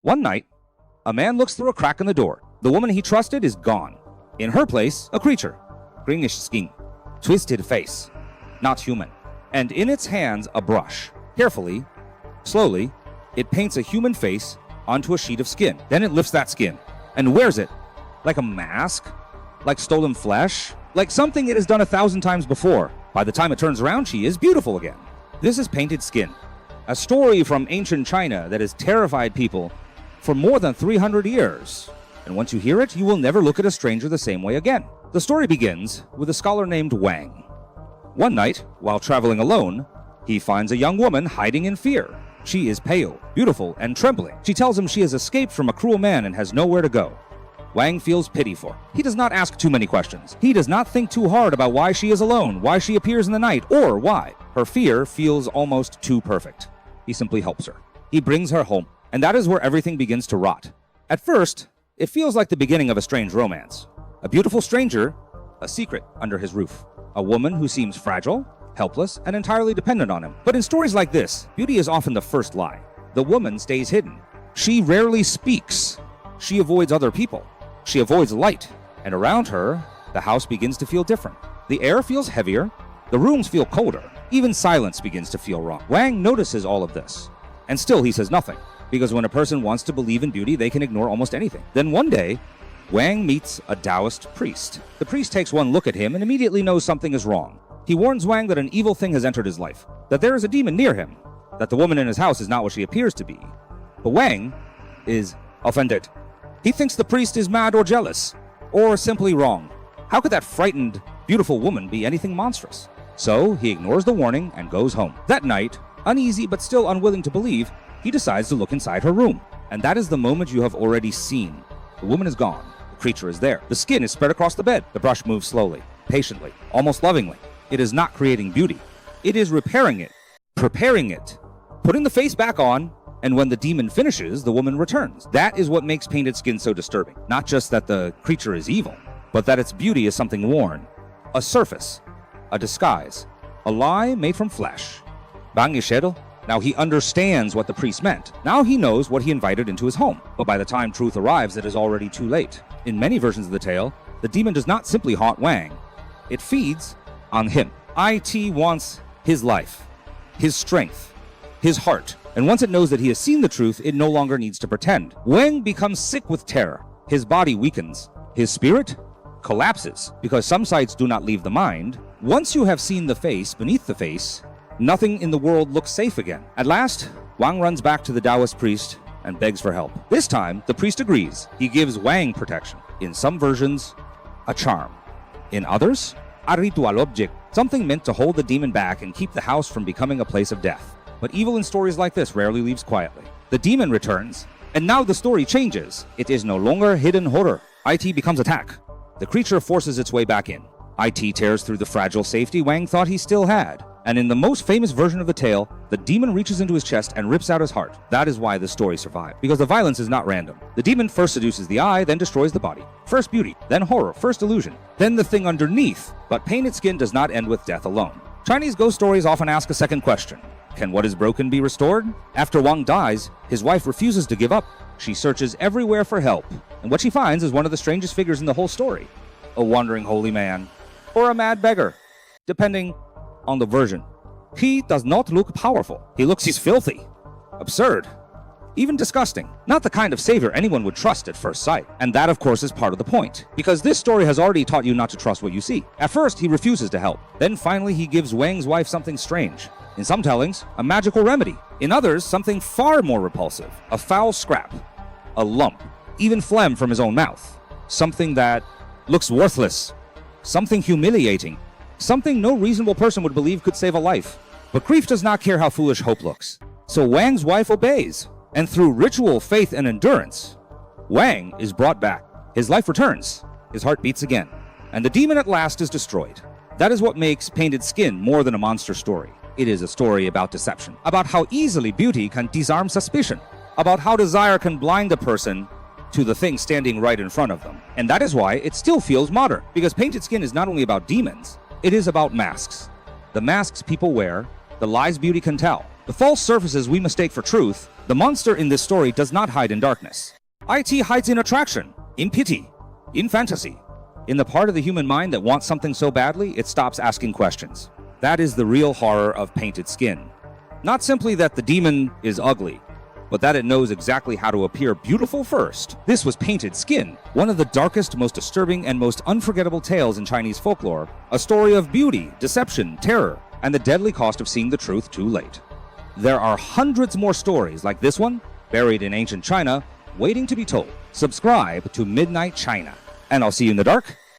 One night, a man looks through a crack in the door. The woman he trusted is gone. In her place, a creature. Greenish skin, twisted face, not human. And in its hands, a brush. Carefully, slowly, it paints a human face onto a sheet of skin. Then it lifts that skin and wears it like a mask, like stolen flesh, like something it has done 1,000 times before. By the time it turns around, she is beautiful again. This is painted skin, a story from ancient China that has terrified people for more than 300 years. And once you hear it, you will never look at a stranger the same way again. The story begins with a scholar named Wang. One night, while traveling alone, he finds a young woman hiding in fear. She is pale, beautiful, and trembling. She tells him she has escaped from a cruel man and has nowhere to go. Wang feels pity for her. He does not ask too many questions. He does not think too hard about why she is alone, why she appears in the night, or why her fear feels almost too perfect. He simply helps her. He brings her home, and that is where everything begins to rot. At first, it feels like the beginning of a strange romance. A beautiful stranger, a secret under his roof. A woman who seems fragile, helpless, and entirely dependent on him. But in stories like this, beauty is often the first lie. The woman stays hidden. She rarely speaks. She avoids other people. She avoids light. And around her, the house begins to feel different. The air feels heavier. The rooms feel colder. Even silence begins to feel wrong. Wang notices all of this. And still he says nothing. Because when a person wants to believe in beauty, they can ignore almost anything. Then one day, Wang meets a Taoist priest. The priest takes one look at him and immediately knows something is wrong. He warns Wang that an evil thing has entered his life, that there is a demon near him, that the woman in his house is not what she appears to be. But Wang is offended. He thinks the priest is mad or jealous, or simply wrong. How could that frightened, beautiful woman be anything monstrous? So he ignores the warning and goes home. That night, uneasy but still unwilling to believe, he decides to look inside her room. And that is the moment you have already seen. The woman is gone. The creature is there. The skin is spread across the bed. The brush moves slowly, patiently, almost lovingly. It is not creating beauty. It is repairing it, preparing it, putting the face back on, and when the demon finishes, the woman returns. That is what makes painted skin so disturbing. Not just that the creature is evil, but that its beauty is something worn. A surface, a disguise, a lie made from flesh. Bangishero. Now he understands what the priest meant. Now he knows what he invited into his home. But by the time truth arrives, it is already too late. In many versions of the tale, the demon does not simply haunt Wang. It feeds on him. IT wants his life, his strength, his heart. And once it knows that he has seen the truth, it no longer needs to pretend. Wang becomes sick with terror. His body weakens. His spirit collapses because some sights do not leave the mind. Once you have seen the face beneath the face, nothing in the world looks safe again. At last, Wang runs back to the Taoist priest and begs for help. This time, the priest agrees. He gives Wang protection. In some versions, a charm. In others, a ritual object, something meant to hold the demon back and keep the house from becoming a place of death. But evil in stories like this rarely leaves quietly. The demon returns, and now the story changes. It is no longer hidden horror. IT becomes attack. The creature forces its way back in. IT tears through the fragile safety Wang thought he still had. And in the most famous version of the tale, the demon reaches into his chest and rips out his heart. That is why the story survived, because the violence is not random. The demon first seduces the eye, then destroys the body. First beauty, then horror, first illusion, then the thing underneath. But painted skin does not end with death alone. Chinese ghost stories often ask a second question. Can what is broken be restored? After Wang dies, his wife refuses to give up. She searches everywhere for help, and what she finds is one of the strangest figures in the whole story. A wandering holy man, or a mad beggar, depending on the version. He does not look powerful. He's filthy, absurd, even disgusting. Not the kind of savior anyone would trust at first sight. And that, of course, is part of the point, because this story has already taught you not to trust what you see. At first, he refuses to help. Then finally, he gives Wang's wife something strange. In some tellings, a magical remedy. In others, something far more repulsive. A foul scrap, a lump, even phlegm from his own mouth. Something that looks worthless, something humiliating, something no reasonable person would believe could save a life. But grief does not care how foolish hope looks. So Wang's wife obeys, and through ritual, faith, and endurance, Wang is brought back. His life returns, his heart beats again, and the demon at last is destroyed. That is what makes Painted Skin more than a monster story. It is a story about deception, about how easily beauty can disarm suspicion, about how desire can blind a person to the thing standing right in front of them. And that is why it still feels modern, because Painted Skin is not only about demons, it is about masks. The masks people wear, the lies beauty can tell, the false surfaces we mistake for truth, The monster in this story does not hide in darkness. IT hides in attraction, in pity, in fantasy, in the part of the human mind that wants something so badly it stops asking questions. That is the real horror of Painted Skin. Not simply that the demon is ugly, but that it knows exactly how to appear beautiful first. This was Painted Skin, one of the darkest, most disturbing, and most unforgettable tales in Chinese folklore, a story of beauty, deception, terror, and the deadly cost of seeing the truth too late. There are hundreds more stories like this one, buried in ancient China, waiting to be told. Subscribe to Midnight China, and I'll see you in the dark